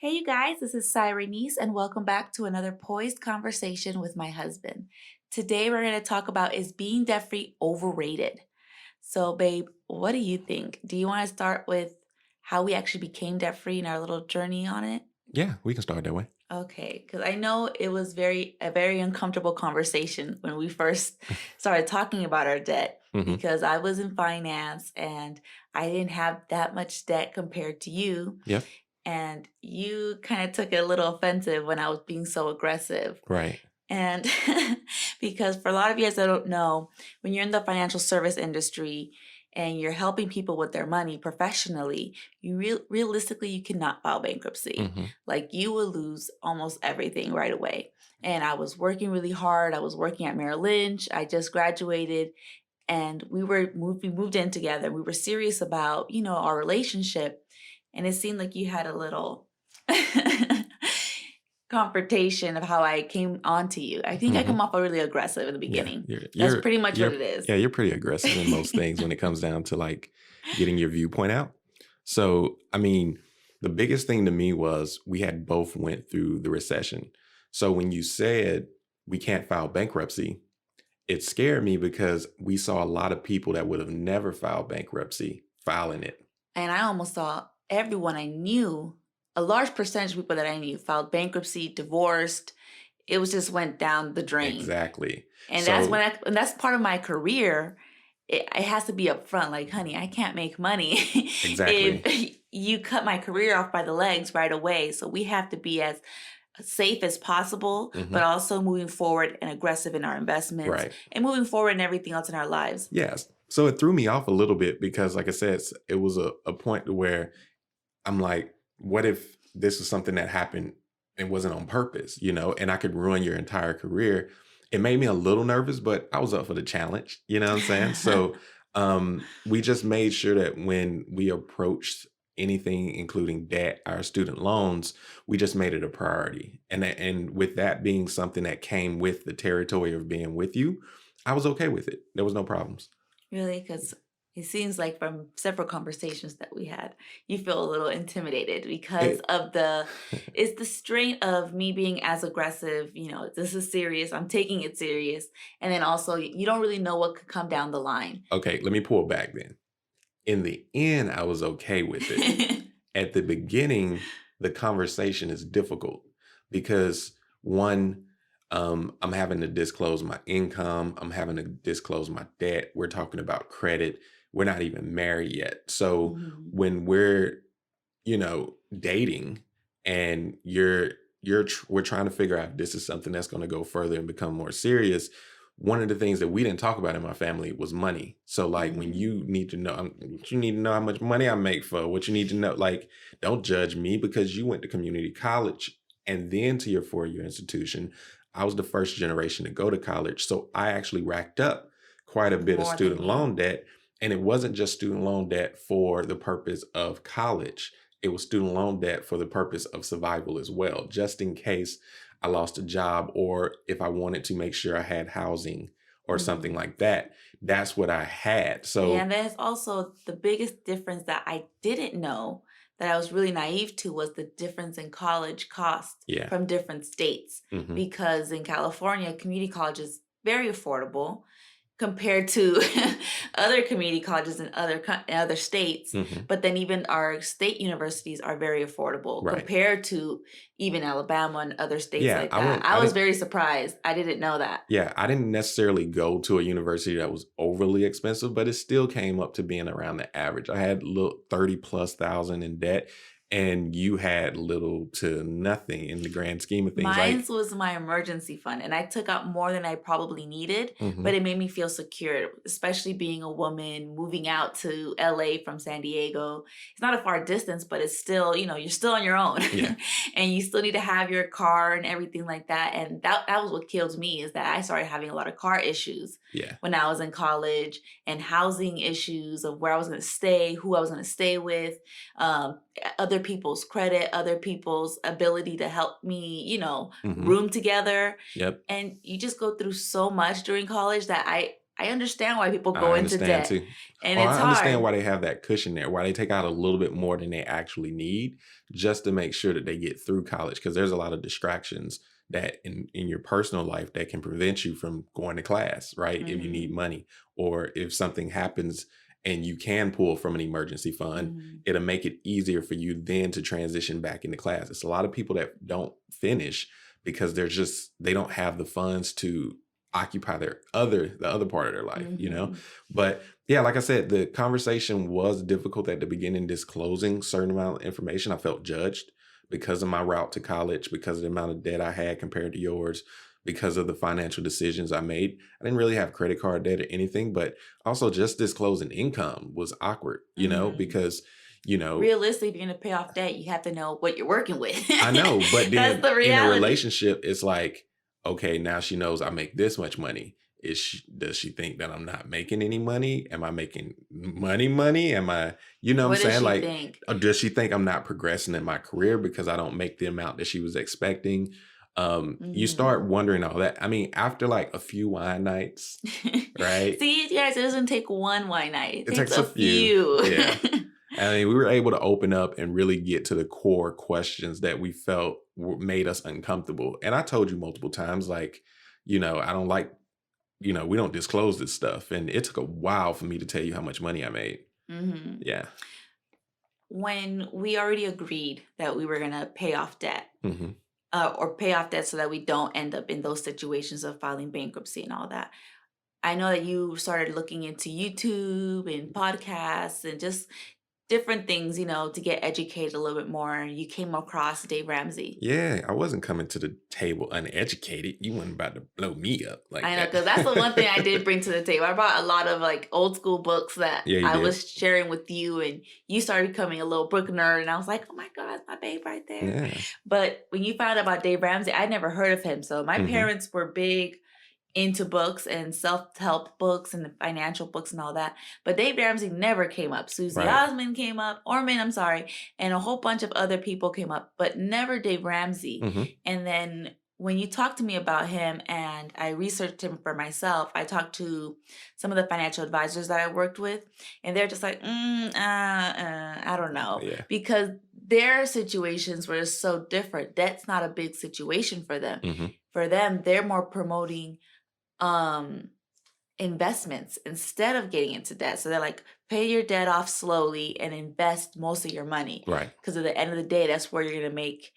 Hey, you guys, this is Cyrenese, and welcome back to another poised conversation with my husband. Today, we're going to talk about is being debt free overrated? So, babe, what do you think? Do you want to start with how we actually became debt free and our little journey on it? Yeah, we can start that way. Okay, because I know it was very uncomfortable conversation when we first started talking about our debt Mhm. because I was in finance and I didn't have that much debt compared to you. Yep. And you kind of took it a little offensive when I was being so aggressive. Right. And because for a lot of you guys that don't know, when you're in the financial service industry and you're helping people with their money professionally, realistically you cannot file bankruptcy. Mhm. Like you will lose almost everything right away. And I was working really hard. I was working at Merrill Lynch. I just graduated and we moved in together. We were serious about, our relationship, and it seemed like you had a little confrontation of how I came on to you. I think I Mhm. come off really aggressive in the Yeah, beginning. you're That's you're pretty much what you're it is. yeah, you're pretty aggressive in most things when it comes down to, like, getting your viewpoint out. So, I mean, the biggest thing to me was we had both went through the recession. So when you said we can't file bankruptcy, it scared me because we saw a lot of people that would have never filed bankruptcy filing it. And I almost saw everyone I knew, a large percentage of people that I knew filed bankruptcy, divorced. It was just went down the drain. Exactly. And So and that's part of my career. It has to be upfront. Like, honey, I can't make money exactly. if you cut my career off by the legs right away. So we have to be as safe as possible, but Mhm. also moving forward and aggressive in our investments Right. and moving forward in everything else in our lives. Yes. So it threw me off a little bit because, like I said, it was a point to where I'm like, what if this is something that happened and wasn't on purpose, and I could ruin your entire career? It made me a little nervous, but I was up for the challenge, you know what I'm saying? So we just made sure that when we approached anything, including debt, our student loans, we just made it a priority. And with that being something that came with the territory of being with you, I was okay with it. There was no problems. Really? Because it seems like from several conversations that we had, you feel a little intimidated because It, of it's the strain of me being as aggressive, this is serious, I'm taking it serious. And then also, you don't really know what could come down the line. okay, let me pull back then. In the end, I was okay with it. At the beginning, the conversation is difficult because one, I'm having to disclose my income, I'm having to disclose my debt. We're talking about credit. We're not even married yet. So Mhm. when we're dating and we're trying to figure out if this is something that's going to go further and become more serious. One of the things that we didn't talk about in my family was money. So like when Mhm. you need to know, you need to know how much money I make for what you need to know. Like, don't judge me because you went to community college and then to your 4-year institution. I was the first generation to go to college. So I actually racked up quite a bit of More than student me. loan debt. And it wasn't just student loan debt for the purpose of college. It was student loan debt for the purpose of survival as well, just in case I lost a job or if I wanted to make sure I had housing or something Mhm. like that. That's what I had. Yeah, So, and that's also the biggest difference that I didn't know that I was really naive to was the difference in college cost yeah. from different states. Hmm. Because in California, community college is very affordable compared to other community colleges in in other states. Hmm. But then even our state universities are very affordable Right. compared to even Alabama and other states Yeah. like that. I I was didn't, very surprised. I didn't know that. yeah, I didn't necessarily go to a university that was overly expensive, but it still came up to being around the average. I had little 30 plus thousand in debt and you had little to nothing in the grand scheme of things. Mine Like, was my emergency fund, and I took out more than I probably needed, but mhm. it made me feel secure, especially being a woman moving out to LA from San Diego. It's not a far distance, but it's still, you're still on your own. Yeah. And you still need to have your car and everything like that. And that was what killed me is that I started having a lot of car issues Yeah. when I was in college and housing issues of where I was going to stay, who I was going to stay with. Um, Other people's credit, other people's ability to help me, Hmm. room together. Yep. And you just go through so much during college that I understand why people go I into understand debt, too. and Or it's I understand hard. why they have that cushion there, why they take out a little bit more than they actually need just to make sure that they get through college. Because there's a lot of distractions that in your personal life that can prevent you from going to class, right? If you need Mhm, money or if something happens and you can pull from an emergency fund, mhm. it'll make it easier for you then to transition back into class. It's a lot of people that don't finish because they don't have the funds to occupy the other part of their life, you know? Mhm. But yeah, like I said, the conversation was difficult at the beginning, disclosing certain amount of information. I felt judged because of my route to college, because of the amount of debt I had compared to yours, because of the financial decisions I made. I didn't really have credit card debt or anything, but also just disclosing income was awkward, Mhm. because, you know, Realistically, if you're gonna pay off debt, you have to know what you're working with. I know, but That's then the in a reality. relationship, it's like, okay, now she knows I make this much money. Does she think that I'm not making any money? Am I making money? Am I, you know what I'm What does saying? she Like, think? does she think I'm not progressing in my career because I don't make the amount that she was expecting? You start Mhm. wondering all that. I mean, after like a few wine nights, right? See, guys, it doesn't take one wine night, it It takes takes a a few. few. Yeah. I mean, we were able to open up and really get to the core questions that we felt made us uncomfortable. And I told you multiple times, like, I don't like, we don't disclose this stuff. And it took a while for me to tell you how much money I made. Mhm. Yeah. When we already agreed that we were gonna pay off debt, Hmm. or pay off debt so that we don't end up in those situations of filing bankruptcy and all that. I know that you started looking into YouTube and podcasts and just different things, to get educated a little bit more. You came across Dave Ramsey. Yeah. I wasn't coming to the table uneducated. You weren't about to blow me up like I know, that. because that's the one thing I did bring to the table. I brought a lot of like old school books that Yeah, you I did. was sharing with you, and you started becoming a little book nerd. And I was like, oh my God, it's my babe right there. Yeah. But when you found out about Dave Ramsey, I'd never heard of him. So my Hmm. parents were big into books and self-help books and financial books and all that. But Dave Ramsey never came up. Susie Right. Osmond came up, Orman, I'm sorry, and a whole bunch of other people came up, but never Dave Ramsey. Hmm. And then when you talked to me about him and I researched him for myself, I talked to some of the financial advisors that I worked with, and they're just like, I don't know, Yeah. because their situations were so different. That's not a big situation for them. Hmm. For them, they're more promoting um investments instead of getting into debt. So they're like, pay your debt off slowly and invest most of your money. Right. Because at the end of the day, that's where you're going to make,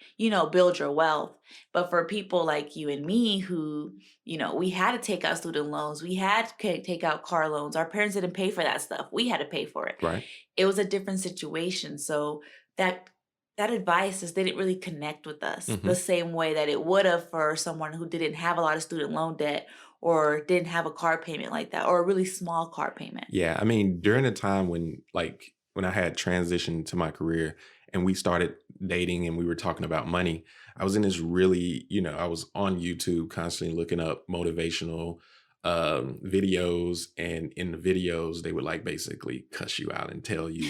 build your wealth. But for people like you and me who, we had to take out student loans, we had to take out car loans. Our parents didn't pay for that stuff. We had to pay for it. Right. It was a different situation. So that that advice just didn't really connect with us the Hmm. same way that it would have for someone who didn't have a lot of student loan debt or didn't have a car payment like that, or a really small car payment. Yeah, I mean, during the time when I had transitioned to my career and we started dating and we were talking about money, I was in this really, I was on YouTube constantly looking up motivational videos, and in the videos they would like basically cuss you out and tell you,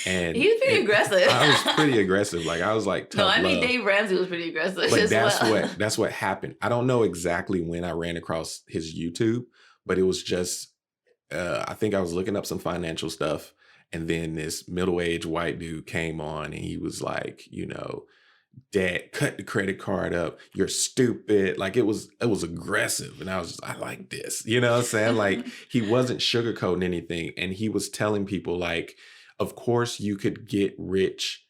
and He was pretty aggressive. I was pretty aggressive. Like I was like No, tough I mean love. Dave Ramsey was pretty aggressive But as well. that's what happened. I don't know exactly when I ran across his YouTube, but it was just I think I was looking up some financial stuff, and then this middle-aged white dude came on, and he was like, "Dad, cut the credit card up. You're stupid." Like it was aggressive, and I was just, I like this. You know what I'm saying? Like he wasn't sugarcoating anything, and he was telling people like, of course you could get rich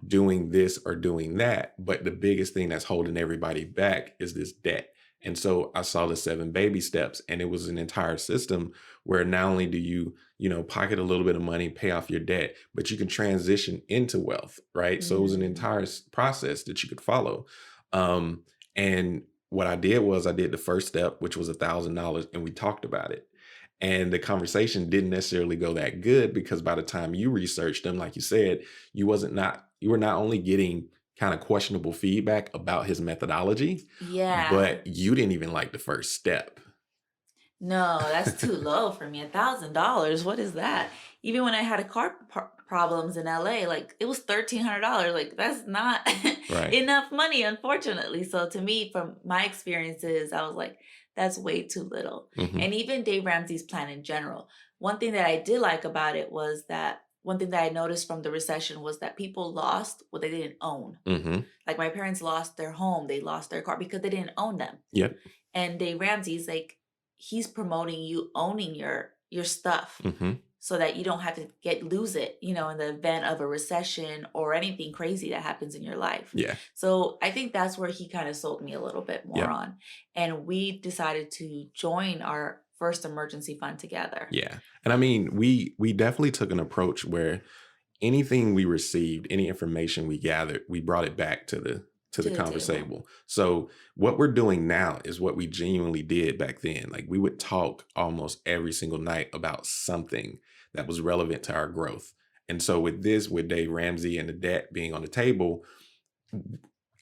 doing this or doing that. But the biggest thing that's holding everybody back is this debt. And so I saw the 7 baby steps, and it was an entire system where not only do you, pocket a little bit of money, pay off your debt, but you can transition into wealth, right? So it was an Mm, entire process that you could follow. And what I did was I did the first step, which was $1,000, and we talked about it. And the conversation didn't necessarily go that good because by the time you researched them, like you said, you were not only getting kind of questionable feedback about his methodology, yeah. but you didn't even like the first step. No, that's too low for me. $1,000. What is that? Even when I had a problems in LA, like it was $1,300. Like that's not Right. enough money, unfortunately. So to me, from my experiences, I was like, that's way too little. Mhm. And even Dave Ramsey's plan in general. One thing that I did like about it was that one thing that I noticed from the recession was that people lost what they didn't own. Mhm. Like my parents lost their home, they lost their car because they didn't own them. Yep. And Dave Ramsey's like, he's promoting you owning your stuff Mhm. so that you don't have to lose it, in the event of a recession or anything crazy that happens in your life. Yeah. So I think that's where he kind of sold me a little bit more Yep. on. And we decided to join our first emergency fund together. Yeah. And I mean, we definitely took an approach where anything we received, any information we gathered, we brought it back to the To the table. conversable. So what we're doing now is what we genuinely did back then. Like we would talk almost every single night about something that was relevant to our growth. And so with this, with Dave Ramsey and the debt being on the table,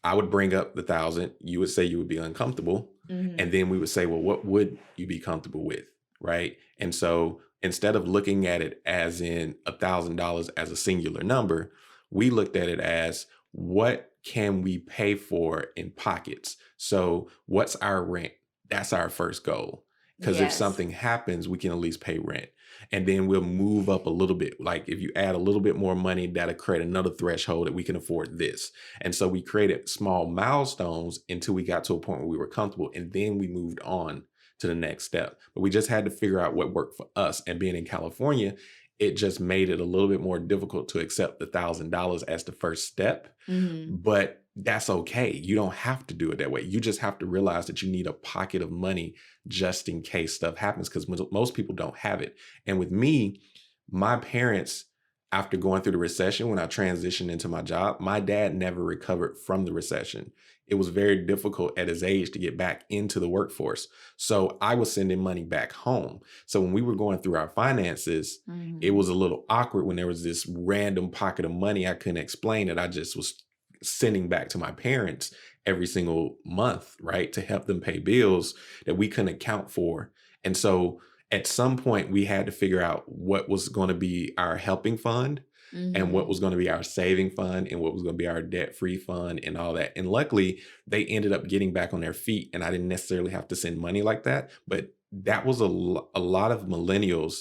I would bring up the thousand. You would say you would be uncomfortable. And Hmm. then we would say, well, what would you be comfortable with? Right. And so instead of looking at it as in $1,000 as a singular number, we looked at it as what can we pay for in pockets? So what's our rent? That's our first goal. Because if Yes. something happens, we can at least pay rent. And then we'll move up a little bit. Like if you add a little bit more money, that'll create another threshold that we can afford this. And so we created small milestones until we got to a point where we were comfortable. And then we moved on to the next step. But we just had to figure out what worked for us. And being in California, it just made it a little bit more difficult to accept the $1,000 as the first step. Hmm. But that's okay. You don't have to do it that way. You just have to realize that you need a pocket of money just in case stuff happens because most people don't have it. And with me, my parents, after going through the recession, when I transitioned into my job, my dad never recovered from the recession. It was very difficult at his age to get back into the workforce. So I was sending money back home. So when we were going through our finances, it Hmm. was a little awkward when there was this random pocket of money I couldn't explain that I just was sending back to my parents every single month, right? To help them pay bills that we couldn't account for. And so at some point we had to figure out what was going to be our helping fund and what Hmm. was going to be our saving fund and what was going to be our debt-free fund and all that. And luckily they ended up getting back on their feet and I didn't necessarily have to send money like that. But that was a lot of millennials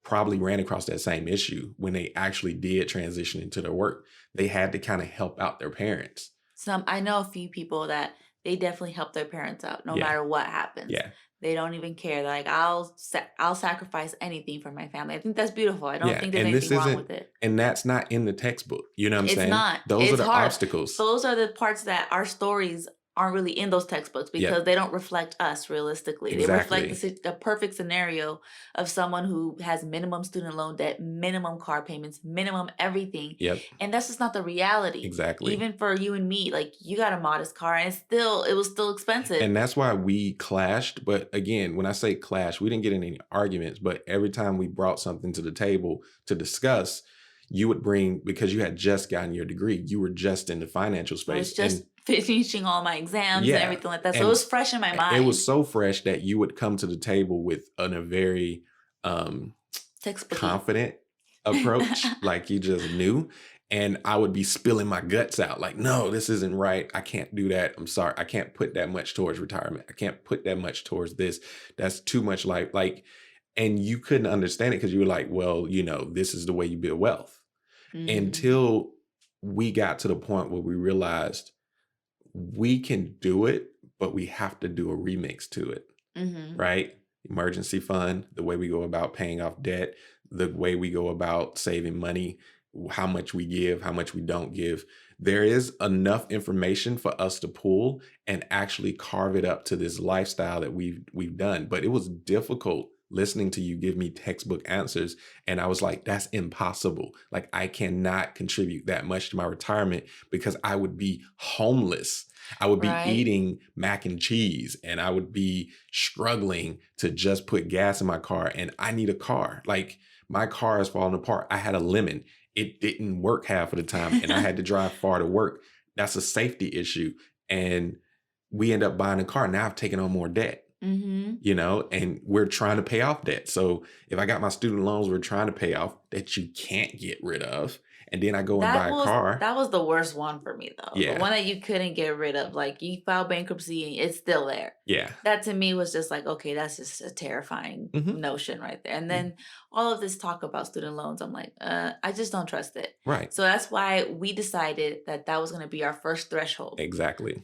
probably ran across that same issue when they actually did transition into their work. They had to kind of help out their parents. I know a few people that they definitely help their parents out no Yeah. matter what happens. Yeah. They don't even care. They're like, I'll sacrifice anything for my family. I think that's beautiful. I don't Yeah. think there's And this anything wrong isn't, with it. and that's not in the textbook. You know what I'm It's saying? not. Those are It's the hard. obstacles. Those are the parts that our stories aren't really in those textbooks Yep. because they don't reflect us realistically. They reflect Exactly. the perfect scenario of someone who has minimum student loan debt, minimum car payments, minimum everything. Yep. And that's just not the reality. Exactly. Even for you and me, like you got a modest car and it was still expensive. And that's why we clashed. But again, when I say clash, we didn't get in any arguments. But every time we brought something to the table to discuss, you would bring, because you had just gotten your degree, you were just in the financial I was space. just And finishing all my exams and yeah, everything like that. So it and was fresh in my it mind. was so fresh that you would come to the table with a very Textbooky. confident approach, like you just knew. And I would be spilling my guts out, like, no, this isn't right. I can't do that. I'm sorry. I can't put that much towards retirement. I can't put that much towards this. That's too much and you couldn't understand it because you were like, well, this is the way you build wealth. Mhm. Until we got to the point where we realized we can do it, but we have to do a remix to it, Mhm. right? Emergency fund, the way we go about paying off debt, the way we go about saving money, how much we give, how much we don't give. There is enough information for us to pull and actually carve it up to this lifestyle that we've done. But it was difficult listening to you give me textbook answers. And I was like, that's impossible. Like, I cannot contribute that much to my retirement because I would be homeless. I would be Right. eating mac and cheese and I would be struggling to just put gas in my car. And I need a car. Like, my car is falling apart. I had a lemon. It didn't work half of the time and I had to drive far to work. That's a safety issue. And we end up buying a car. Now I've taken on more debt. Mhm. and we're trying to pay off debt. So if I got my student loans, we're trying to pay off that you can't get rid of. And then I go and That buy a was car. that was the worst one for me, though. The Yeah. one that you couldn't get rid of, like, you filed bankruptcy and it's still there. Yeah. That to me was just like, okay, that's just a terrifying Hmm. notion right there. And then all of this talk about student loans, I'm like, I just don't trust it. Right. So that's why we decided that that was going to be our first threshold. Exactly.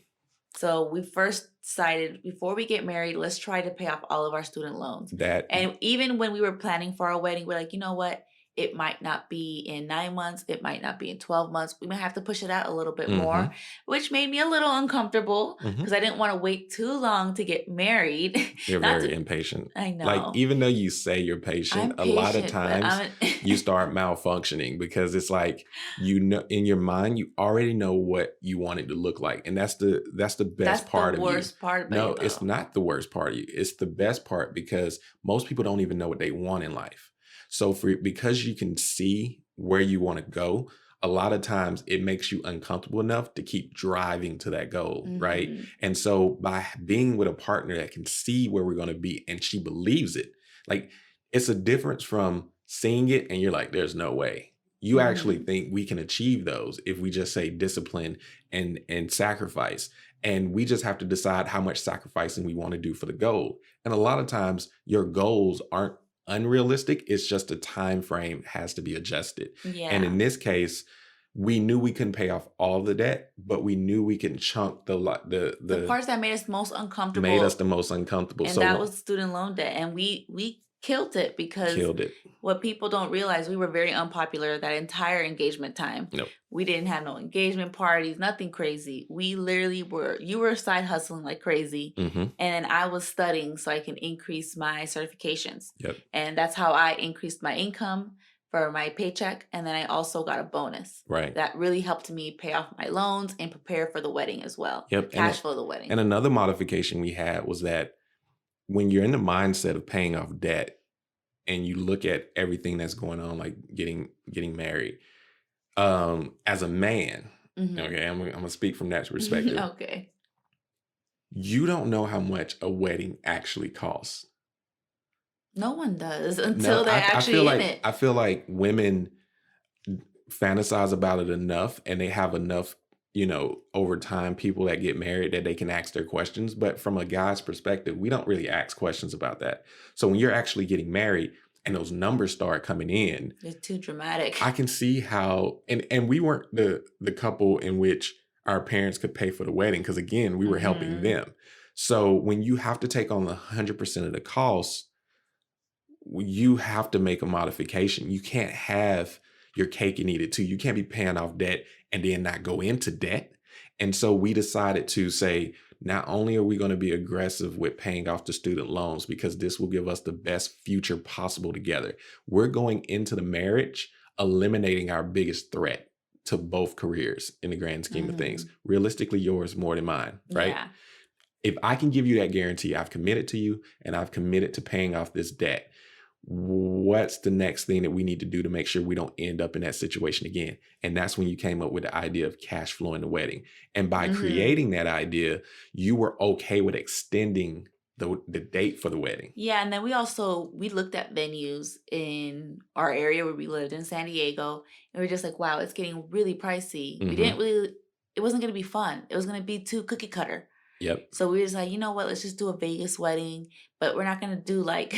So we first decided before we get married, let's try to pay off all of our student loans. That. And even when we were planning for our wedding, we're like, you know what? It might not be in 9 months. It might not be in 12 months. We might have to push it out a little bit Hmm. more, which made me a little uncomfortable Hmm. because I didn't want to wait too long to get married. You're Not very to, impatient. I Like, know. even though you say you're patient, I'm a lot of patient, but times you start malfunctioning because it's like, in your mind, you already know what you want it to look like. And that's the that's best part the of you. worst part about No, it, it's though. not the worst part of you. It's the best part because most people don't even know what they want in life. So because you can see where you want to go, a lot of times it makes you uncomfortable enough to keep driving to that goal, right? Mhm. And so by being with a partner that can see where we're going to be and she believes it, like, it's a difference from seeing it and you're like, there's no way. You actually Mhm. think we can achieve those if we just say discipline and sacrifice. And we just have to decide how much sacrificing we want to do for the goal. And a lot of times your goals aren't unrealistic. It's just the time frame has to be adjusted. And in Yeah. this case, we knew we couldn't pay off all of the debt, but we knew we can chunk The the parts that made us most made us uncomfortable, the most uncomfortable. and So that was student loan debt. And we killed it because killed it. what people don't realize, we were very unpopular that entire engagement time. Nope. We didn't have no engagement parties, nothing crazy. We literally you were side hustling like crazy. Hmm. And then I was studying so I can increase my certifications. Yep. And that's how I increased my income for my paycheck. And then I also got a bonus. Right. That really helped me pay off my loans and prepare for the wedding as well. Yep. Cash flow the wedding. And another modification we had was that when you're in the mindset of paying off debt and you look at everything that's going on, like getting married, as a man, Mhm. okay, I'm gonna speak from that perspective. Okay. You don't know how much a wedding actually costs. No one does No, until they're I actually feel in like it. I feel like women fantasize about it enough, and they have enough, over time, people that get married that they can ask their questions. But from a guy's perspective, we don't really ask questions about that. So when you're actually getting married and those numbers start coming in, They're too dramatic. I can see how, and we weren't the couple in which our parents could pay for the wedding because, again, we were helping Mhm. them. So when you have to take on 100% of the costs, you have to make a modification. You can't have your cake and eat it too. You can't be paying off debt and then not go into debt. And so we decided to say, not only are we going to be aggressive with paying off the student loans because this will give us the best future possible together, we're going into the marriage eliminating our biggest threat to both careers in the grand scheme of things. Mhm. Realistically, yours more than mine, right? Yeah. If I can give you that guarantee, I've committed to you and I've committed to paying off this debt. What's the next thing that we need to do to make sure we don't end up in that situation again? And that's when you came up with the idea of cash flow in the wedding. And by Mhm. creating that idea, you were okay with extending the date for the wedding. Yeah, and then we looked at venues in our area where we lived in San Diego, and we are just like, wow, it's getting really pricey. We didn't Hmm. really It wasn't gonna be fun. It was gonna be too cookie cutter. Yep. So we was like, you know what, let's just do a Vegas wedding, but we're not gonna do like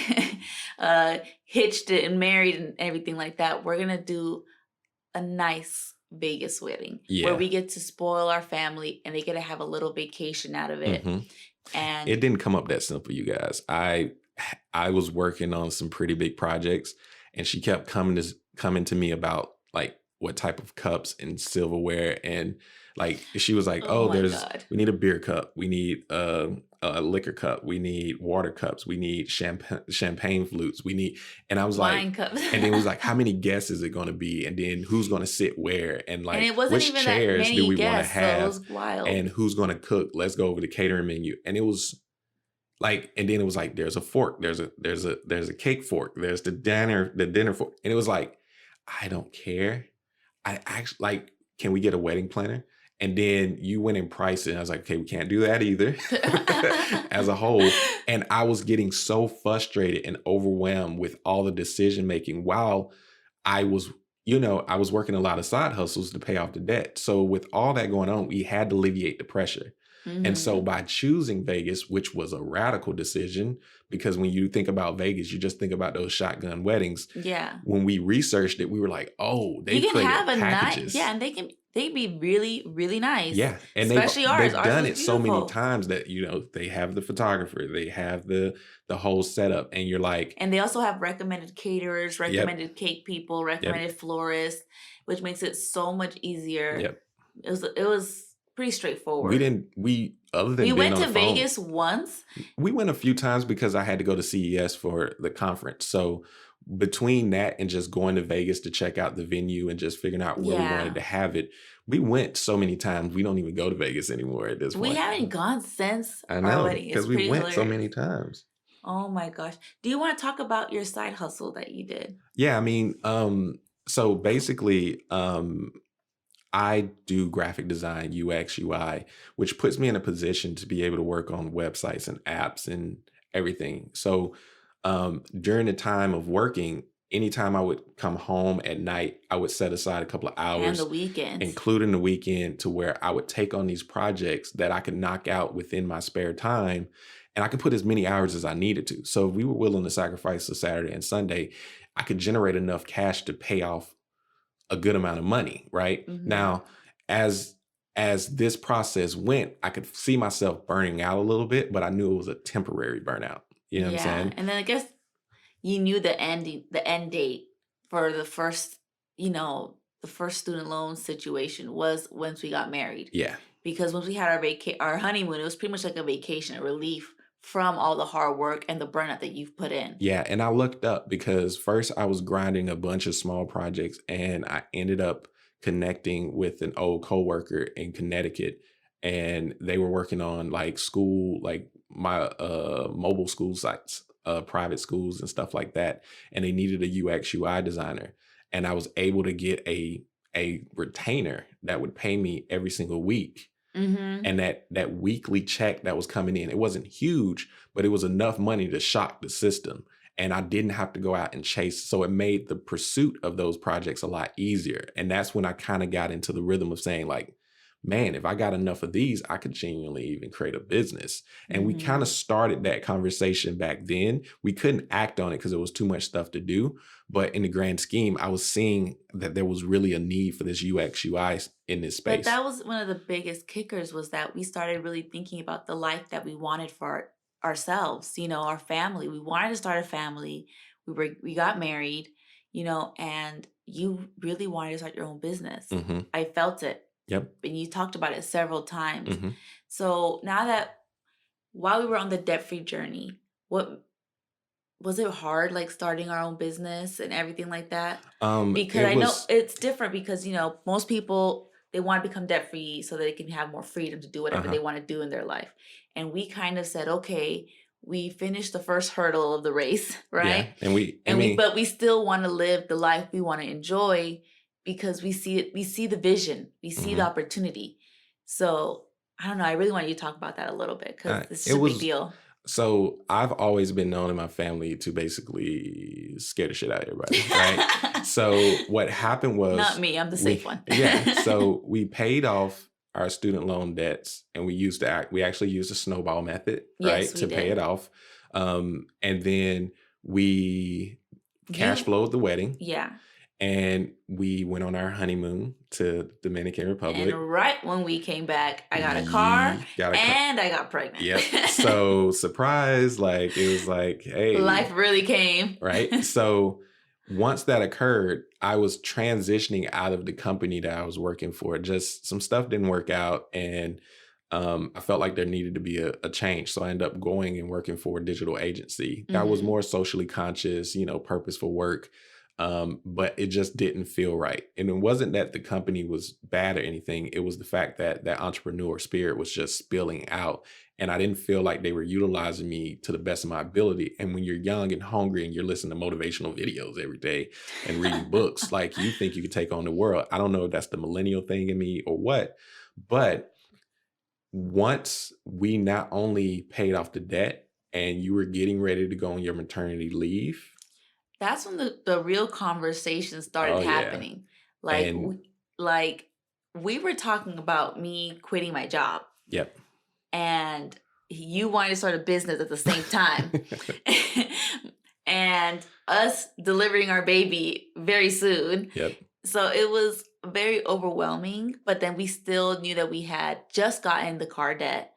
hitched it and married and everything like that. We're gonna do a nice Vegas wedding where Yeah. we get to spoil our family and they get to have a little vacation out of it. Hmm. And It didn't come up that simple, you guys. I was working on some pretty big projects, and she kept coming to me about like what type of cups and silverware, and like she was like, oh "Oh, my God. we need a beer cup, we need a liquor cup, we need water cups, we need champagne flutes, we need," and I was like, Wine cups. and then it was like, "How many guests is it going to be? And then who's going to sit where? And And like, it wasn't which even that chairs do many we want to guests, so it have? was wild. And who's going to cook? Let's go over the catering menu." And it was like, and then it was like, there's a fork, there's a cake fork, there's the dinner fork, and it was like, I don't care. I actually like, can we get a wedding planner? And then you went and priced it. And I was like, okay, we can't do that either as a whole. And I was getting so frustrated and overwhelmed with all the decision making while I was, I was working a lot of side hustles to pay off the debt. So with all that going on, we had to alleviate the pressure. And so Mhm. by choosing Vegas, which was a radical decision, because when you think about Vegas, you just think about those shotgun weddings. Yeah. When we researched it, we were like, oh, You they can have created a night, yeah, packages. and they be really, really nice, Yeah, and especially ours. they've Ours done was it so many beautiful. times that they have the photographer, they have the whole setup, and you're like, And they also have recommended caterers, yep, recommended cake people, yep, recommended florists, which makes it so much easier. yep. It was pretty We straightforward. didn't we other We than being went on the to phone, Vegas once. we went a few times because I had to go to CES for the conference. So between that and just going to Vegas to check out the venue and just figuring out where we wanted Yeah. to have it, we went so many times. We don't even go to Vegas anymore at this We point. haven't gone since I our know wedding. It's because we pretty went so hilarious. many times. Oh my gosh. Do you want to talk about your side hustle that you did? Yeah, I mean, so basically, I do graphic design, UX, UI, which puts me in a position to be able to work on websites and apps and everything. So during the time of working, anytime I would come home at night, I would set aside a couple of And the hours, weekends. including the weekend, to where I would take on these projects that I could knock out within my spare time. And I could put as many hours as I needed to. So if we were willing to sacrifice a Saturday and Sunday, I could generate enough cash to pay off a good amount of money, right? Hmm. Now, as this process went, I could see myself burning out a little bit, but I knew it was a temporary burnout. You know what I'm Yeah. saying? And then I guess you knew the end date for the first student loan situation was once we got married. Yeah. Because once we had our honeymoon, it was pretty much like a vacation, a relief from all the hard work and the burnout that you've put in. Yeah. And I looked up because first I was grinding a bunch of small projects and I ended up connecting with an old coworker in Connecticut. And they were working on like school, like my mobile school sites, private schools and stuff like that. And they needed a UX UI designer. And I was able to get a retainer that would pay me every single week, Hmm. and that weekly check that was coming in, it wasn't huge, but it was enough money to shock the system. And I didn't have to go out and chase. So it made the pursuit of those projects a lot easier. And that's when I kind of got into the rhythm of saying, like, man, if I got enough of these, I could genuinely even create a business. And we kind of Hmm. started that conversation back then. We couldn't act on it because there was too much stuff to do. But in the grand scheme, I was seeing that there was really a need for this UX UI in this But space. that was one of the biggest kickers, was that we started really thinking about the life that we wanted for ourselves, our family. We wanted to start a family. We got married, and you really wanted to start your own business. Hmm. I felt it, Yep. and you talked about it several times. Hmm. So now that while we were on the debt-free journey, what was it hard, like starting our own business and everything like that? Because It I know was, it's different because, most people, they want to become debt free so they can have more freedom to do whatever uh-huh. they want to do in their life. And we kind of said, okay, we finished the first hurdle of the race, Yeah. right? And I And mean, but we still want to live the life we want to enjoy because we see it, we see the vision, we see the mhm. opportunity. So I don't know. I really want you to talk about that a little bit because this is It a big was, deal. so I've always been known in my family to basically scare the shit out of everybody, right? So what happened Not was me. I'm the safe we, one. yeah, so we paid off our student loan debts and we actually used the snowball method, Yes, right, we to pay it did. off. And then we cash You flowed the wedding Yeah, and we went on our honeymoon to Dominican and Republic. right when we came back, I got a car You got a, and I got pregnant. yep. So surprise, like it was like, hey, Life really came. right? So once that occurred, I was transitioning out of the company that I was working for. Just some stuff didn't work out, and I felt like there needed to be a change. So I ended up going and working for a digital agency that was Mhm. more socially conscious, purposeful work. But it just didn't feel right. And it wasn't that the company was bad or anything. It was the fact that that entrepreneur spirit was just spilling out. And I didn't feel like they were utilizing me to the best of my ability. And when you're young and hungry and you're listening to motivational videos every day and reading books, like you think you could take on the world. I don't know if that's the millennial thing in me or what, But once we not only paid off the debt and you were getting ready to go on your maternity leave, That's when the real conversation started oh yeah. happening. Like, And like we were talking about me quitting my job, yep. and you wanted to start a business at the same time, and us delivering our baby very soon. Yep. So it was very overwhelming, but then we still knew that we had just gotten the car debt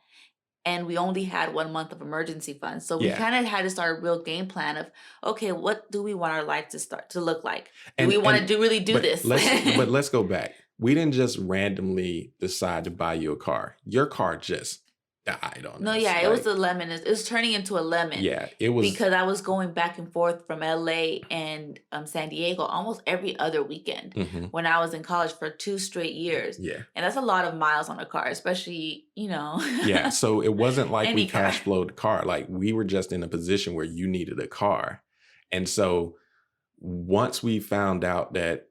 and we only had 1 month of emergency funds. So we Yeah. kind of had to start a real game plan of, okay, what do we want our life to start to look like? Do we And want to and really do but this? let's go back. We didn't just randomly decide to buy you a car. Your car just died on No, us. yeah, it was Like, a lemon. It was turning into a lemon yeah, it was. because I was going back and forth from LA and San Diego almost every other weekend Mhm. when I was in college for 2 straight years. Yeah. And that's a lot of miles on a car, especially, Yeah. So it wasn't like we any car. cash flowed the car. Like we were just in a position where you needed a car. And so once we found out that,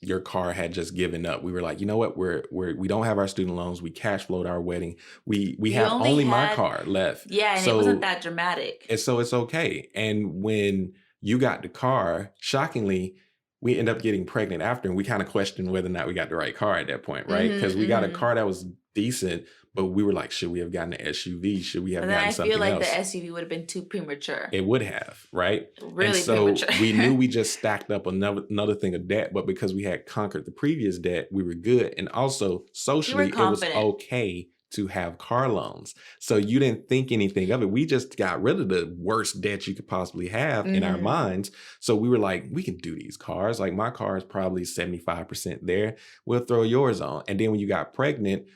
your car had just given up, we were like, you know what, we don't have our student loans. We cash flowed our wedding. We We have only only my had, car left. yeah, and it wasn't So that dramatic. it's okay. And when you got the car, shockingly, we end up getting pregnant after, and we kind of questioned whether or not we got the right car at that point, right? Because we got a Hmm. car that was decent, but we were like, should we have gotten an SUV? Should we have But then gotten I feel something like the else? SUV would have been too premature. It would have, right? And Really so premature. we knew we just stacked up another thing of debt, but because we had conquered the previous debt, we were good. And also You were socially, it was confident. okay to have car loans. So you didn't think anything of it. We just got rid of the worst debt you could possibly have in our Hmm. minds. So we were like, we can do these cars. Like my car is probably 75% there. We'll throw yours on. And then when you got pregnant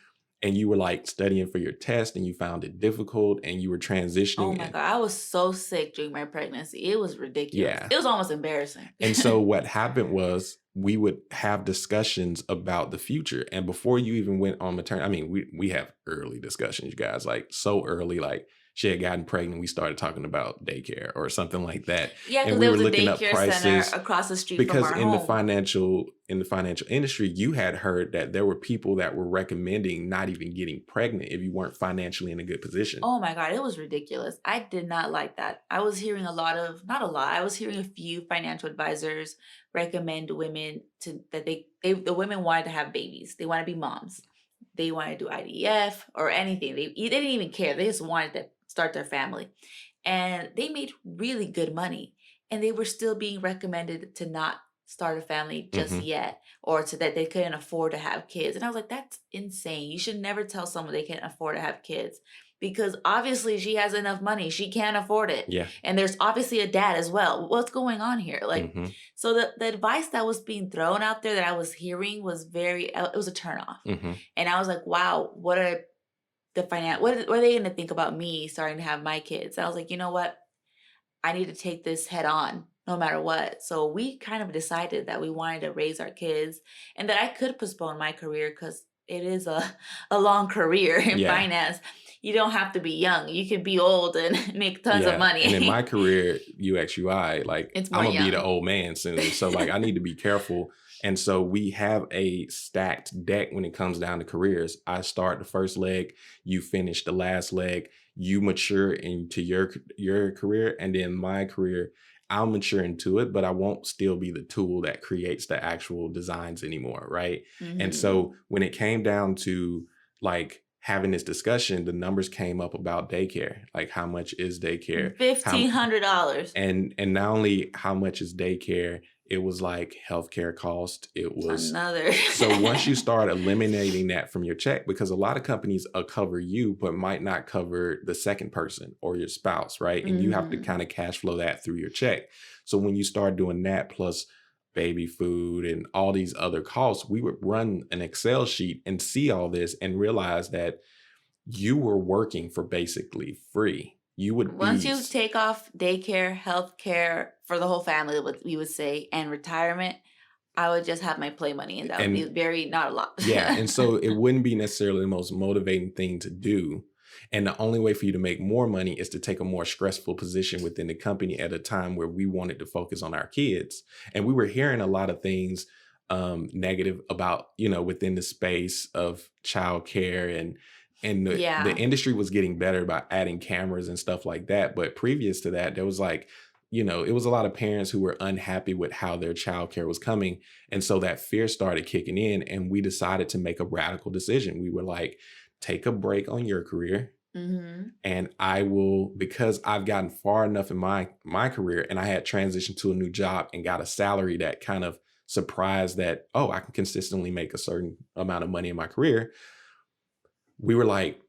and you were like studying for your test and you found it difficult and you were Oh transitioning my and God, I was so sick during my pregnancy. It was ridiculous. yeah. It was almost embarrassing. And so what happened was we would have discussions about the future. And before you even went on maternity, I mean, we have early discussions, you guys, like so early, like she had gotten pregnant. We started talking about daycare or something like that. Yeah, And because we there were was a looking up daycare prices center across the street from because our in the home. financial industry, you had heard that there were people that were recommending not even getting pregnant if you weren't financially in a good position. Oh my God, it was ridiculous. I did not like that. I was hearing not a lot. I was hearing a few financial advisors recommend women the women wanted to have babies. They want to be moms. They want to do IVF or anything. They didn't even care. They just wanted to start their family. And they made really good money. And they were still being recommended to not start a family just Hmm. yet, or to that they couldn't afford to have kids. And I was like, that's insane. You should never tell someone they can't afford to have kids because obviously she has enough money. She can't afford it. Yeah. And there's obviously a dad as well. What's going on here? Like, Hmm. so the advice that was being thrown out there that I was hearing was it was a turnoff. Hmm. And I was like, wow, what are what are they going to think about me starting to have my kids? And I was like, you know what? I need to take this head on no matter what. So we kind of decided that we wanted to raise our kids and that I could postpone my career because it is a long career in Yeah. finance. You don't have to be young. You can be old and make tons of Yeah. And in money. my career, UX/UI, like It's I'm more gonna be the young. old man soon. So like I need to be careful. And so we have a stacked deck when it comes down to careers. I start the first leg, you finish the last leg, you mature into your career, and then my career, I'll mature into it, but I won't still be the tool that creates the actual designs anymore, right? And Hmm. so when it came down to like having this discussion, the numbers came up about daycare. Like how much is daycare? How $1,500. and not only how much is daycare, it was like healthcare cost. It was Another. so once you start eliminating that from your check, because a lot of companies cover you, but might not cover the second person or your spouse, right? And you have to Hmm. kind of cash flow that through your check. So when you start doing that plus baby food and all these other costs, we would run an Excel sheet and see all this and realize that you were working for basically free. You would Once be you take off daycare, healthcare for the whole family, what we would say, and retirement, I would just have my play money, and that would be and not a lot. yeah, and so it wouldn't be necessarily the most motivating thing to do. And the only way for you to make more money is to take a more stressful position within the company at a time where we wanted to focus on our kids. And we were hearing a lot of things negative about, within the space of childcare, and the Yeah. industry was getting better about adding cameras and stuff like that. But previous to that, there was like, it was a lot of parents who were unhappy with how their childcare was coming. And so that fear started kicking in, and we decided to make a radical decision. We were like, take a break on your career, Mhm. and I will, because I've gotten far enough in my career, and I had transitioned to a new job and got a salary that kind of surprised that, oh, I can consistently make a certain amount of money in my career. We were like,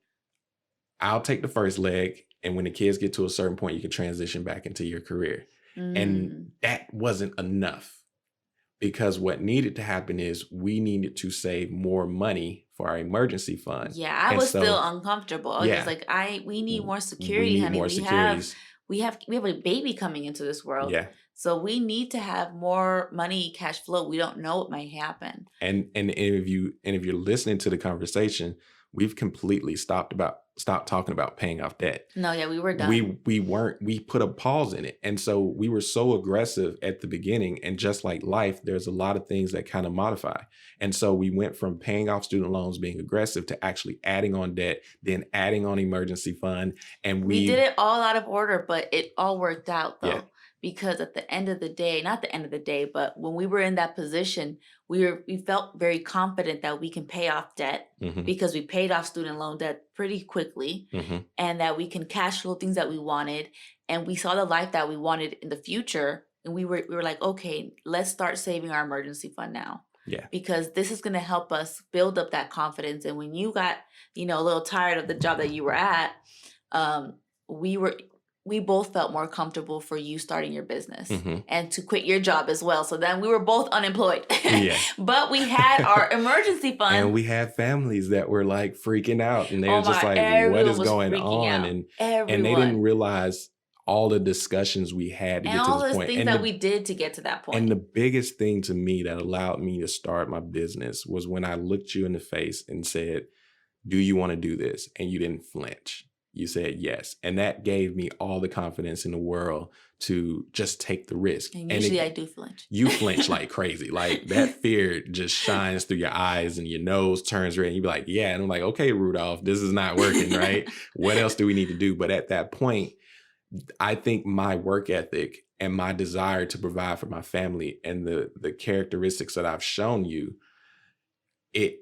I'll take the first leg, and when the kids get to a certain point, you can transition back into your career. And Mm. that wasn't enough, because what needed to happen is we needed to save more money for our emergency fund. Yeah, I And was still so, uncomfortable. I was just yeah, like, we need more we security, need honey. more securities. We have a baby coming into this world. Yeah. So we need to have more money, cash flow. We don't know what might happen. And if you're listening to the conversation, we've completely stopped talking about paying off debt. No, yeah, we were done. We put a pause in it. And so we were so aggressive at the beginning, and just like life, there's a lot of things that kind of modify. And so we went from paying off student loans, being aggressive, to actually adding on debt, then adding on emergency fund. And We did we it all out of order, but it all worked out Yeah. though. Because at the end of the day, not the end of the day, but when we were in that position, we felt very confident that we can pay off debt Mhm, because we paid off student loan debt pretty quickly, mhm, and that we can cash flow things that we wanted, and we saw the life that we wanted in the future, and we were like, okay, let's start saving our emergency fund now, yeah. because this is going to help us build up that confidence. And when you got, a little tired of the job that you were at, um, we were we both felt more comfortable for you starting your business Mhm. and to quit your job as well. So then we were both unemployed. Yeah. But we had our emergency And fund. we had families that were like freaking out, and they Oh were just my, like, what everyone is was going freaking on? out. And they didn't Everyone. realize all the discussions we had to And get to all this those point. things that we did to get to that And point. the biggest thing to me that allowed me to start my business was when I looked you in the face and said, do you want to do this? And you didn't flinch. You said yes. And that gave me all the confidence in the world to just take the risk. And And usually I do flinch. you flinch like crazy. Like that fear just shines through your eyes, and your nose turns red. And you be like, yeah. And I'm like, okay, Rudolph, this is not working, right? What else do we need to do? But at that point, I think my work ethic and my desire to provide for my family, and the characteristics that I've shown you, it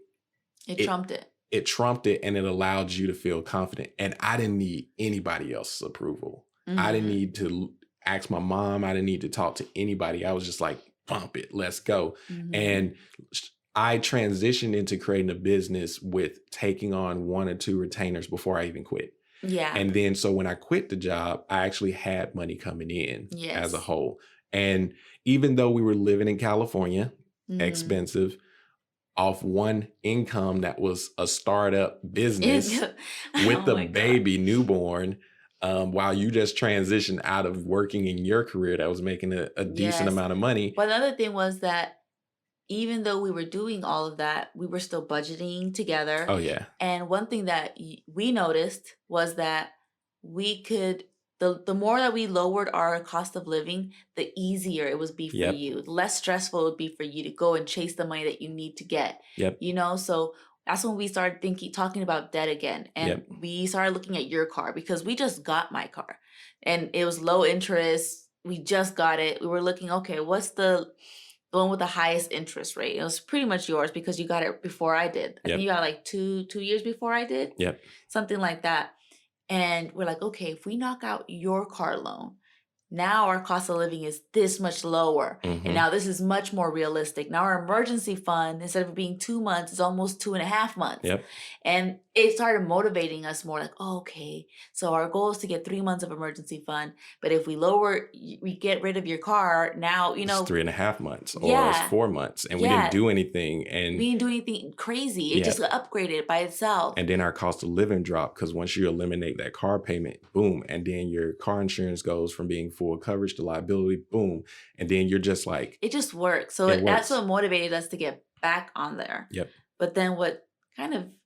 It it trumped it. it trumped it, and it allowed you to feel confident. And I didn't need anybody else's approval. I didn't Mhm. need to ask my mom. I didn't need to talk to anybody. I was just like, pump it, let's go. Mhm. And I transitioned into creating a business with taking on 1 or 2 retainers before I even quit. Yeah. And then, so when I quit the job, I actually had money coming in as a Yes. whole. And even though we were living in California, Mhm. expensive, off one income that was a startup business with Oh the my god. baby newborn, while you just transitioned out of working in your career that was making a decent Yes. amount of money. But another thing was that even though we were doing all of that, we were still budgeting together. Oh, yeah. And one thing that we noticed was that we could, the more that we lowered our cost of living, the easier it would be for Yep. you. The less stressful it would be for you to go and chase the money that you need to get. Yep. So that's when we started talking about debt again. And Yep. we started looking at your car because we just got my car and it was low interest. We just got it. We were looking, okay, what's the one with the highest interest rate? It was pretty much yours because you got it before I did. I think Yep. you got like two years before I did, Yep. something like that. And we're like, okay, if we knock out your car loan, now our cost of living is this much lower. And Hmm. now this is much more realistic. Now our emergency fund, instead of it being 2 months, is almost 2.5 months. Yep. And it started motivating us more like, oh, okay, so our goal is to get 3 months of emergency fund. But if we we get rid of your car, now, It's 3.5 months, or it's yeah, 4 months, and we didn't yeah, do anything. we And didn't do anything crazy. It yeah. just got upgraded by itself. And then our cost of living dropped, because once you eliminate that car payment, boom, and then your car insurance goes from being full coverage to liability, boom, and then you're just like, It just works. So it that's works. what motivated us to get back on there. Yep. But then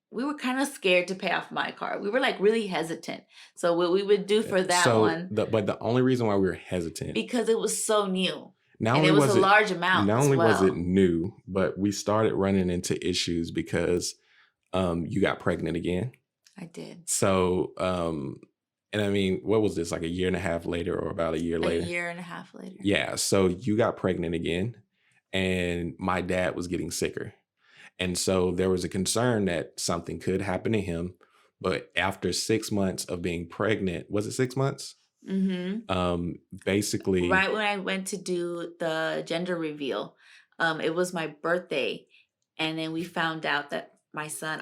we were kind of scared to pay off my car. We were like really hesitant. So what we would do for that So one, but the only reason why we were hesitant, because it was so new. Not And it only was a was it large amount not as only was it well. new, but we started running into issues because you got pregnant again. I did. So, and I mean, what was this, like a year and a half later or about a year A later? year and a half later. Yeah. So you got pregnant again, and my dad was getting sicker. And so there was a concern that something could happen to him. But after 6 months of being pregnant, was it 6 months? Mhm. Basically, Right when I went to do the gender reveal, it was my birthday, and then we found out that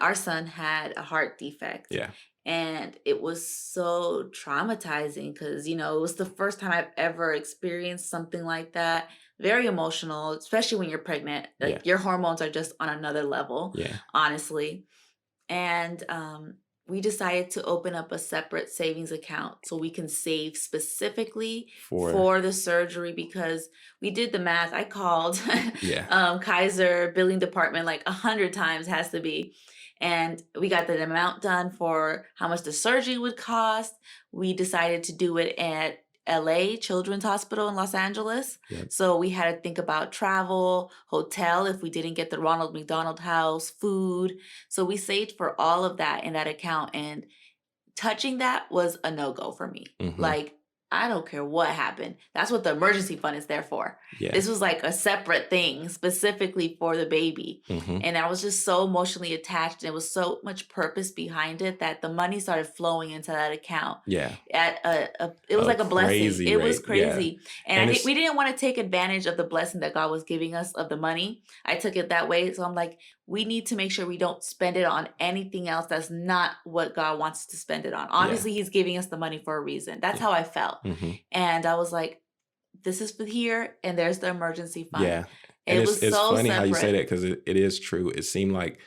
our son had a heart defect. yeah, And it was so traumatizing because, it was the first time I've ever experienced something like that. Very emotional, especially when you're pregnant. yeah, Like your hormones are just on another level, yeah, honestly. And we decided to open up a separate savings account so we can save specifically for, for the surgery because we did the math. I called yeah, Kaiser billing department like 100 times has to be. And we got the amount done for how much the surgery would cost. We decided to do it at LA Children's Hospital in Los Angeles. yeah, So we had to think about travel, hotel if we didn't get the Ronald McDonald house, food. So we saved for all of that in that account, and touching that was a no-go for me. hmm, Like, I don't care what happened. That's what the emergency fund is there for. yeah, This was like a separate thing specifically for the baby. hmm, And I was just so emotionally attached. And there was so much purpose behind it that the money started flowing into that account yeah, at it was a like a blessing. crazy It was rate. Yeah. crazy. And And we didn't want to take advantage of the blessing that God was giving us of the money. I took it that way. So I'm like, we need to make sure we don't spend it on anything else that's not what God wants us to spend it on. yeah, Obviously, He's giving us the money for a reason. That's yeah, how I felt. hmm, And I was like, this is for here, and there's the emergency fund. yeah. And It was it's so funny how you say separate. that because it is true. It seemed like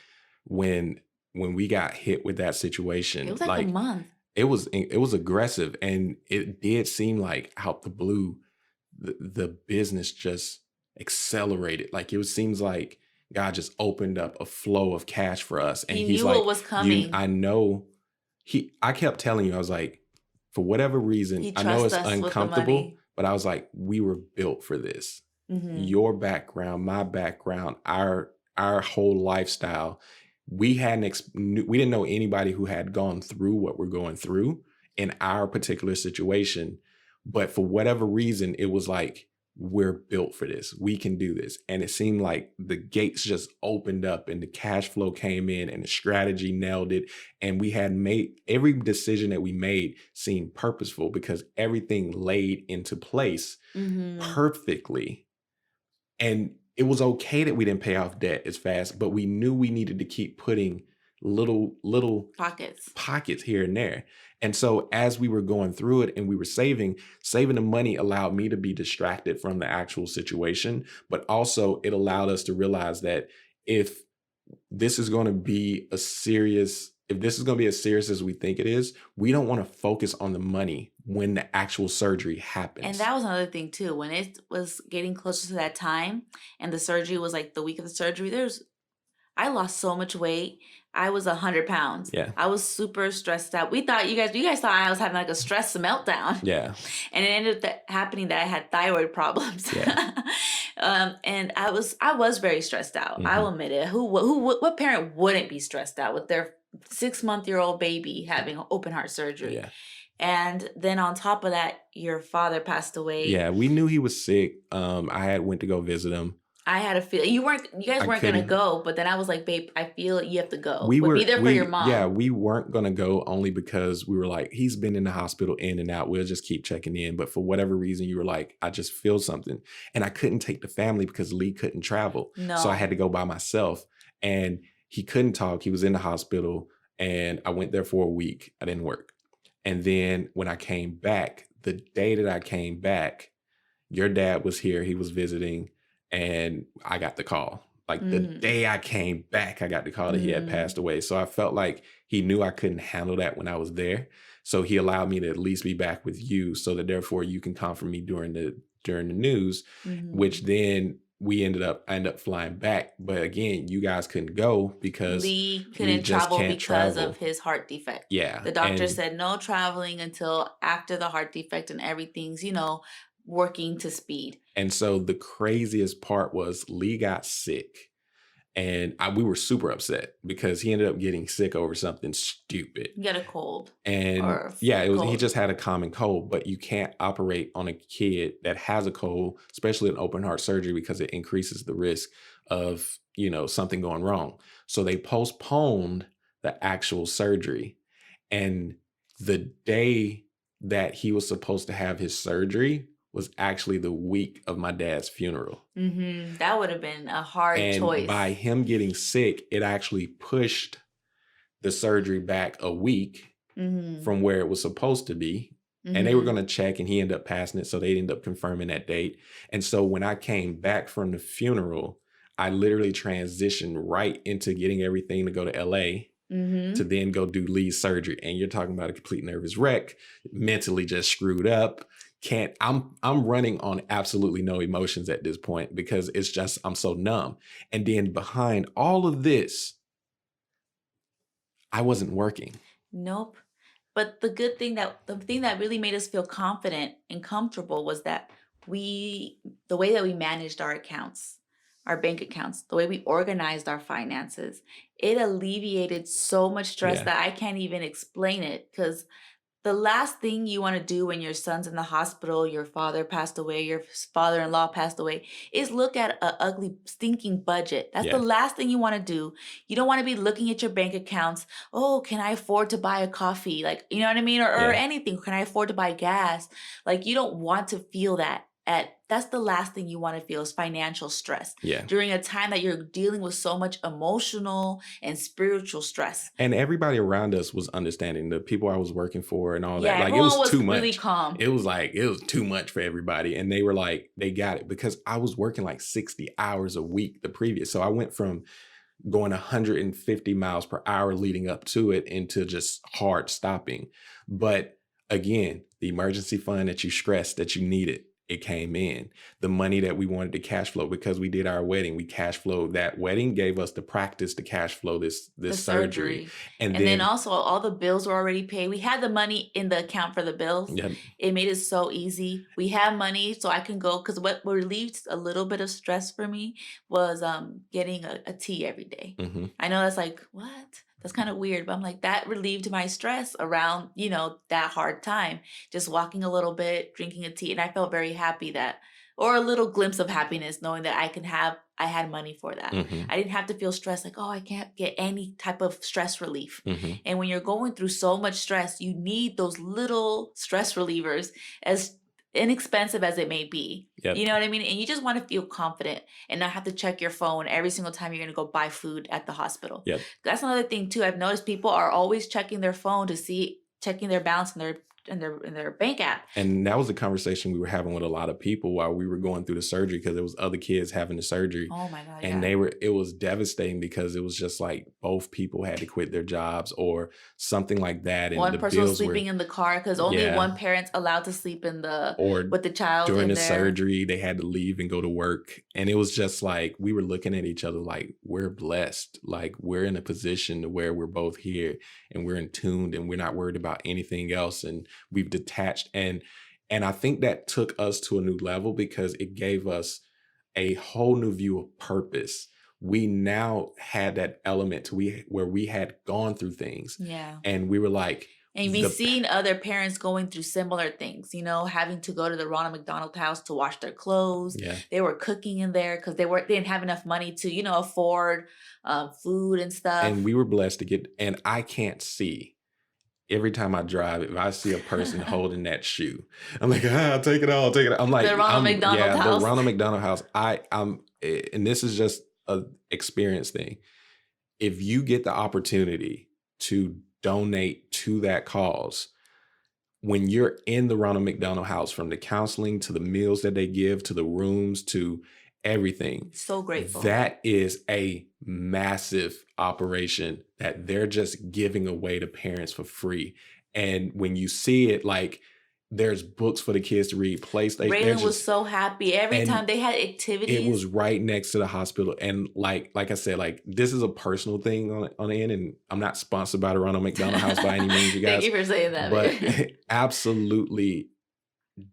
when we got hit with that It situation, was like a like month. it was aggressive, and it did seem like out the blue, the business just accelerated. Like it seems like God just opened up a flow of cash for us, and He He's knew what like, was you, coming. I know. I kept telling you, I was like, for whatever reason, He I know trusts it's us with the uncomfortable, money. but I was like, we were built for this. Hmm. Your background, my background, our whole lifestyle. We didn't know anybody who had gone through what we're going through in our particular situation, but for whatever reason, it was like we're built for this. We can do this. And it seemed like the gates just opened up and the cash flow came in and the strategy nailed it. And we had made every decision that we made seem purposeful because everything laid into place Hmm. perfectly. And it was okay that we didn't pay off debt as fast, but we knew we needed to keep putting little Pockets. pockets here and there. And so as we were going through it and we were saving the money allowed me to be distracted from the actual situation, but also it allowed us to realize that if this is going to be a serious if this is going to be as serious as we think it is, we don't want to focus on the money when the actual surgery And happens. that was another thing too. When it was getting closer to that time and the surgery was like the week of the surgery, I lost so much weight. I was 100 pounds. Yeah. I was super stressed out. You guys thought I was having like a stress meltdown. Yeah. And it ended up happening that I had thyroid problems. Yeah. And I was very stressed out. I'll Mhm. admit it. What parent wouldn't be stressed out with their 6-month-old baby having open heart surgery? Yeah. And then on top of that, your father passed away. Yeah, we knew he was sick. I had went to go visit him. I had a feel you guys I weren't gonna couldn't go, but then I was like, babe, I feel you have to go. we But be were there for your we yeah, mom. we weren't gonna go only because we were like, he's been in the hospital in and out. We'll just keep checking in. But for whatever reason, you were like, I just feel something. And I couldn't take the family because Lee couldn't travel. So I had No. to go by myself. And he couldn't talk. He was in the hospital. And I went there for a week. I didn't work. And then when I came back, the day that I came back, your dad was here. He was visiting, and I got the call. Like the Mhm. day I came back, I got the call that he had Mm. passed away. So I felt like he knew I couldn't handle that when I was there. So he allowed me to at least be back with you so that therefore you can comfort me during the news, which Mhm. then I ended up flying back. But again, you guys couldn't go because Lee Lee couldn't just travel can't because of travel. his heart defect. Yeah. The doctor And said no traveling until after the heart defect and everything's, working to speed. And so the craziest part was Lee got sick. And we were super upset because he ended up getting sick over something stupid. You get a cold And or yeah, he cold. just had a common cold, but you can't operate on a kid that has a cold, especially an open heart surgery, because it increases the risk of, something going wrong. So they postponed the actual surgery. And the day that he was supposed to have his surgery was actually the week of my dad's funeral. That would have been a hard And choice. by him getting sick, it actually pushed the surgery back a week from where it was supposed to be. And they were going to check, and he ended up passing it. So they ended up confirming that date. And so when I came back from the funeral, I literally transitioned right into getting everything to go to LA to then go do Lee's surgery. And you're talking about a complete nervous wreck, mentally just screwed up. I'm running on absolutely no emotions at this point because it's just, I'm so numb. And then behind all of this, I wasn't working. Nope. But the thing that really made us feel confident and comfortable was that the way that we managed our accounts, our bank accounts, the way we organized our finances, it alleviated so much stress that I can't even explain it. Because the last thing you want to do when your son's in the hospital, your father passed away, your father-in-law passed away, is look at an ugly, stinking budget. That's the last thing you want to do. You don't want to be looking at your bank accounts. Oh, can I afford to buy a coffee? Like, you know what I mean? Or anything. Can I afford to buy gas? Like, you don't want to feel that. That's the last thing you want to feel is financial stress. During a time that you're dealing with so much emotional and spiritual stress. And everybody around us was understanding, the people I was working for and all that. Like, it everyone was too much. Really calm. It was too much for everybody. And they were like, they got it, because I was working like 60 hours a week the previous. So I went from going 150 miles per hour leading up to it into just hard stopping. But again, the emergency fund that you stressed that you needed, it came in. The money that we wanted to cash flow, because we did our wedding, we cash flowed that wedding, gave us the practice to cash flow this surgery. And then also all the bills were already paid. We had the money in the account for the bills. It made it so easy. We have money, so I can go, because what relieved a little bit of stress for me was getting a tea every day. I know that's like, what? That's kind of weird, but I'm like, that relieved my stress around, that hard time. Just walking a little bit, drinking a tea. And I felt very happy or a little glimpse of happiness knowing that I had money for that. I didn't have to feel stressed like, oh, I can't get any type of stress relief. And when you're going through so much stress, you need those little stress relievers, as inexpensive as it may be. You know what I mean? And you just want to feel confident and not have to check your phone every single time you're going to go buy food at the hospital. That's another thing too. I've noticed people are always checking their phone checking their balance in their bank app. And that was the conversation we were having with a lot of people while we were going through the surgery, because there was other kids having the surgery. Oh my God. And it was devastating, because it was just like both people had to quit their jobs or something like that. And one the person was bills sleeping in the car, because only one parent's allowed to sleep with the child. During the surgery, they had to leave and go to work. And it was just like, we were looking at each other like, we're blessed. Like, we're in a position where we're both here and we're in tuned and we're not worried about anything else. And we've detached. And I think that took us to a new level, because it gave us a whole new view of purpose. We now had that element where we had gone through things. And we were like, and we've seen other parents going through similar things, having to go to the Ronald McDonald house to wash their clothes. They were cooking in there because they didn't have enough money to, afford food and stuff. And we were blessed to and I can't see. Every time I drive, if I see a person holding that shoe, I'm like, I'll take it all, take it all. I'm like, the Ronald McDonald house. The Ronald McDonald house. And this is just an experience thing. If you get the opportunity to donate to that cause, when you're in the Ronald McDonald house, from the counseling to the meals that they give, to the rooms, to everything. So grateful. That is a massive operation that they're just giving away to parents for free. And when you see it, like, there's books for the kids to read, PlayStation. Raylan was so happy every time they had activities. It was right next to the hospital. And like I said, like, this is a personal thing on the end, and I'm not sponsored by the Ronald McDonald House by any means, you guys. Thank you for saying that. But absolutely,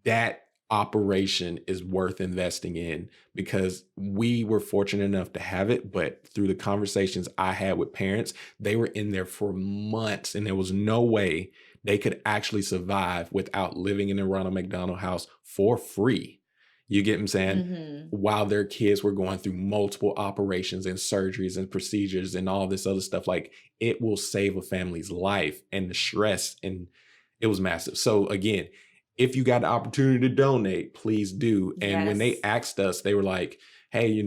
that operation is worth investing in because we were fortunate enough to have it. But through the conversations I had with parents, they were in there for months and there was no way they could actually survive without living in a Ronald McDonald house for free. You get what I'm saying? Mhm. While their kids were going through multiple operations and surgeries and procedures and all this other stuff, like it will save a family's life and the stress. And it was massive. So again, if you got the opportunity to donate, please do. And when they Yes. asked us, they were like, hey,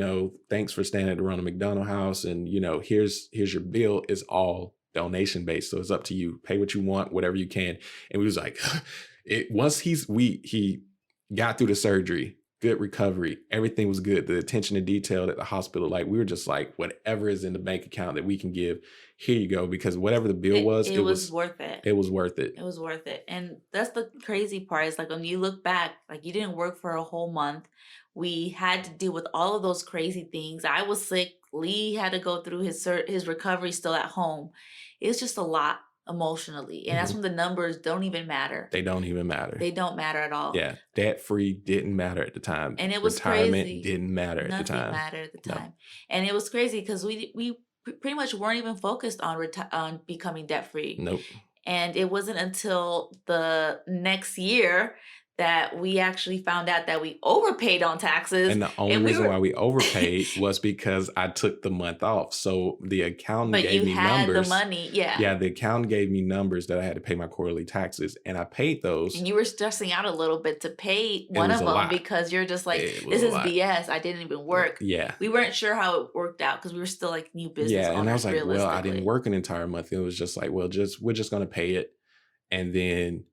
thanks for staying at the Ronald McDonald House. And, here's your bill. It's all donation based. So it's up to you. Pay what you want, whatever you can. And we was like, once he got through the surgery, good recovery, everything was good. The attention to detail at the hospital, like we were just like, whatever is in the bank account that we can give, here you go. Because whatever the bill was, It was worth it. it was worth it. It was worth it. And that's the crazy part is like when you look back, like you didn't work for a whole month. We had to deal with all of those crazy things. I was sick. Lee had to go through his recovery still at home. It was just a lot emotionally. And that's Mhm. when the numbers don't even matter. They don't even matter. They don't matter at all. Yeah, debt free didn't matter at the time. And it was Retirement crazy. didn't matter at the Nothing time. mattered at the No. time. And it was crazy because we pretty much weren't even focused on on becoming debt free. Nope. And it wasn't until the next year that we actually found out that we overpaid on taxes. And the only and we reason were, why we overpaid was because I took the month off. So the accountant but gave you me had numbers. the money, yeah. Yeah, the accountant gave me numbers that I had to pay my quarterly taxes, and I paid those. And you were stressing out a little bit to pay one was of a them lot. because you're just like, It was this a is lot. BS. I didn't even work. Yeah. We weren't sure how it worked out because we were still like new business Yeah, and I owners, was like, well, I didn't realistically. work an entire month. It was just like, well, we're just gonna pay it. And then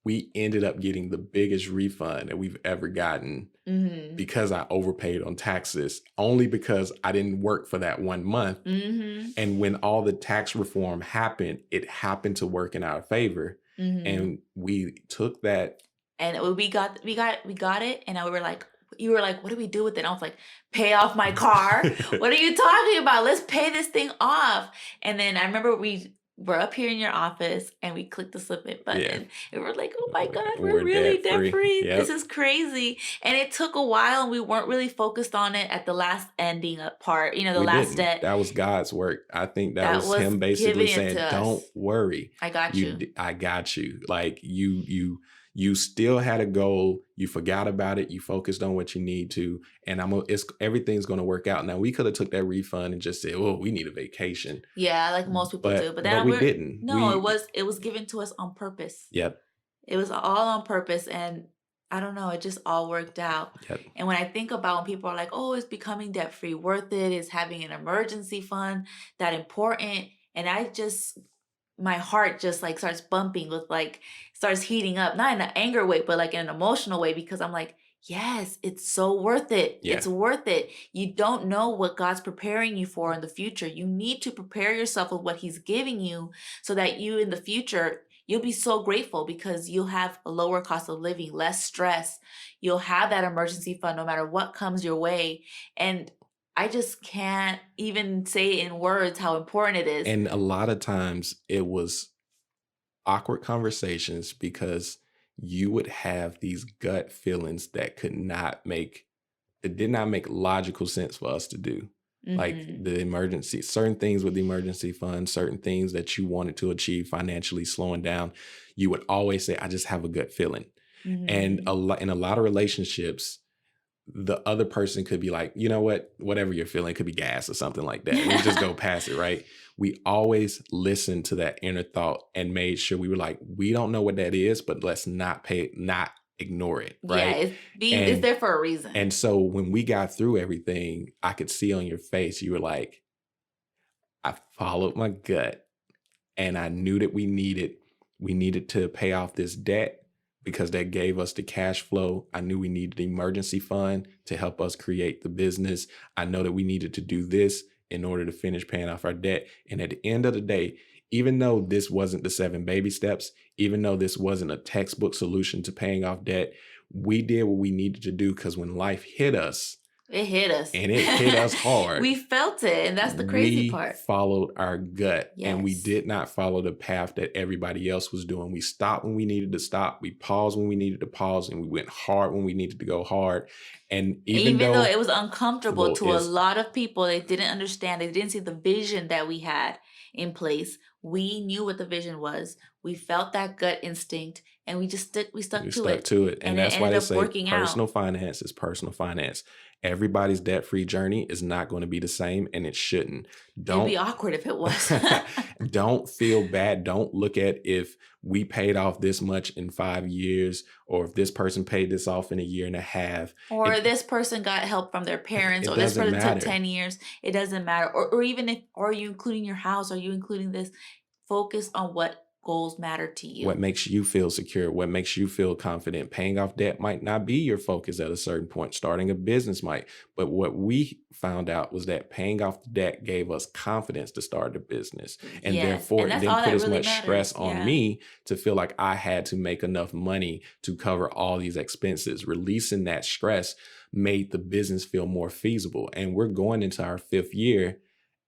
we ended up getting the biggest refund that we've ever gotten Mm-hmm. because I overpaid on taxes, only because I didn't work for that 1 month. Mm-hmm. And when all the tax reform happened, it happened to work in our favor. Mm-hmm. And we took that. And we got it, and we were like, you were like, what do we do with it? And I was like, pay off my car. What are you talking about? Let's pay this thing off. And then I remember we were up here in your office and we clicked the submit button. Yeah. And we're like, oh my God, We're we're really debt-free. debt free. Yep. This is crazy. And it took a while and we weren't really focused on it at the last ending part, the We last didn't. debt. That was God's work. I think that was was him basically giving it saying, to us. don't worry. I got you. I got you. Like you still had a goal. You forgot about it. You focused on what you need to, and everything's going to work out. Now we could have took that refund and just said, "Oh, we need a vacation." Yeah, like most people do. But then we didn't. No, it was given to us on purpose. Yep. It was all on purpose, and I don't know, it just all worked out. Yep. And when I think about when people are like, "Oh, is becoming debt free worth it? Is having an emergency fund that important?" And my heart just like starts bumping with starts heating up, not in an anger way, but like in an emotional way, because I'm like, yes, it's so worth it. Yeah. It's worth it. You don't know what God's preparing you for in the future. You need to prepare yourself with what he's giving you so that you in the future, you'll be so grateful because you'll have a lower cost of living, less stress. You'll have that emergency fund no matter what comes your way. And I just can't even say in words how important it is. And a lot of times it was awkward conversations because you would have these gut feelings that did not make logical sense for us to do. Like certain things with the emergency fund, certain things that you wanted to achieve financially slowing down, you would always say, I just have a gut feeling. And in a lot of relationships, the other person could be like, you know what, whatever you're feeling, it could be gas or something like that. We just go past it, right? We always listened to that inner thought and made sure we were like, we don't know what that is, but let's not ignore it, right? Yeah, it's there for a reason. And so when we got through everything, I could see on your face, you were like, I followed my gut and I knew that we needed to pay off this debt because that gave us the cash flow. I knew we needed the emergency fund to help us create the business. I know that we needed to do this in order to finish paying off our debt. And at the end of the day, even though this wasn't the 7 baby steps, even though this wasn't a textbook solution to paying off debt, we did what we needed to do because when life hit us, It hit us. and it hit us hard. We felt it, and that's the crazy We part. followed our gut, and we Yes. did not follow the path that everybody else was doing. We stopped when we needed to stop. We paused when we needed to pause, and we went hard when we needed to go hard. And even Even though though it was uncomfortable well, to a it's lot of people, they didn't understand, they didn't see the vision that we had in place. We knew what the vision was. We felt that gut instinct, and we stuck we to stuck it, to it. And and it that's why ended they up say working out. personal finance is personal finance. Everybody's debt-free journey is not going to be the same, and it shouldn't. It'd be Don't awkward if it was. don't feel bad. Don't look at if we paid off this much in 5 years, or if this person paid this off in a year and a half. Or It this person got help from their parents, it or this doesn't person took matter. 10 years. It doesn't matter. Or even if, are you including your house? Are you including this? Focus on what goals matter to What you. makes you feel secure? What makes you feel confident? Paying off debt might not be your focus at a certain point. Starting a business might. But what we found out was that paying off the debt gave us confidence to start the business. And Yes. therefore, And it that's didn't all put that as really much stress matters. on Yeah. me to feel like I had to make enough money to cover all these expenses. Releasing that stress made the business feel more feasible. And we're going into our 5th year,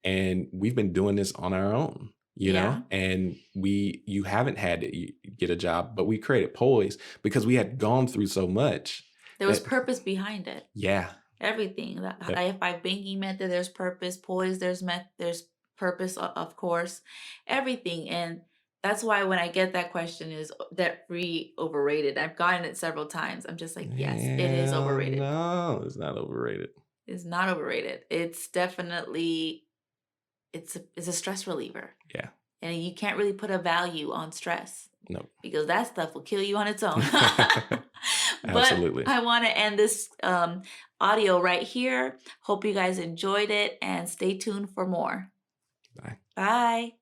and we've been doing this on our own, Yeah. and you haven't had to get a job, but we created Poise because we had gone through so much There was that purpose behind it. yeah, Everything. The that IFI banking method, there's purpose. Poise, there's purpose, of course. Everything. And that's why when I get that question, is debt free overrated? I've gotten it several times. I'm just like, yes, it is hell overrated. no, it's not overrated. It's not overrated. It's definitely it's a stress reliever. Yeah, And you can't really put a value on stress, no, because that stuff will kill you on its own. But absolutely. I want to end this audio right here. Hope you guys enjoyed it, and stay tuned for more. Bye. Bye.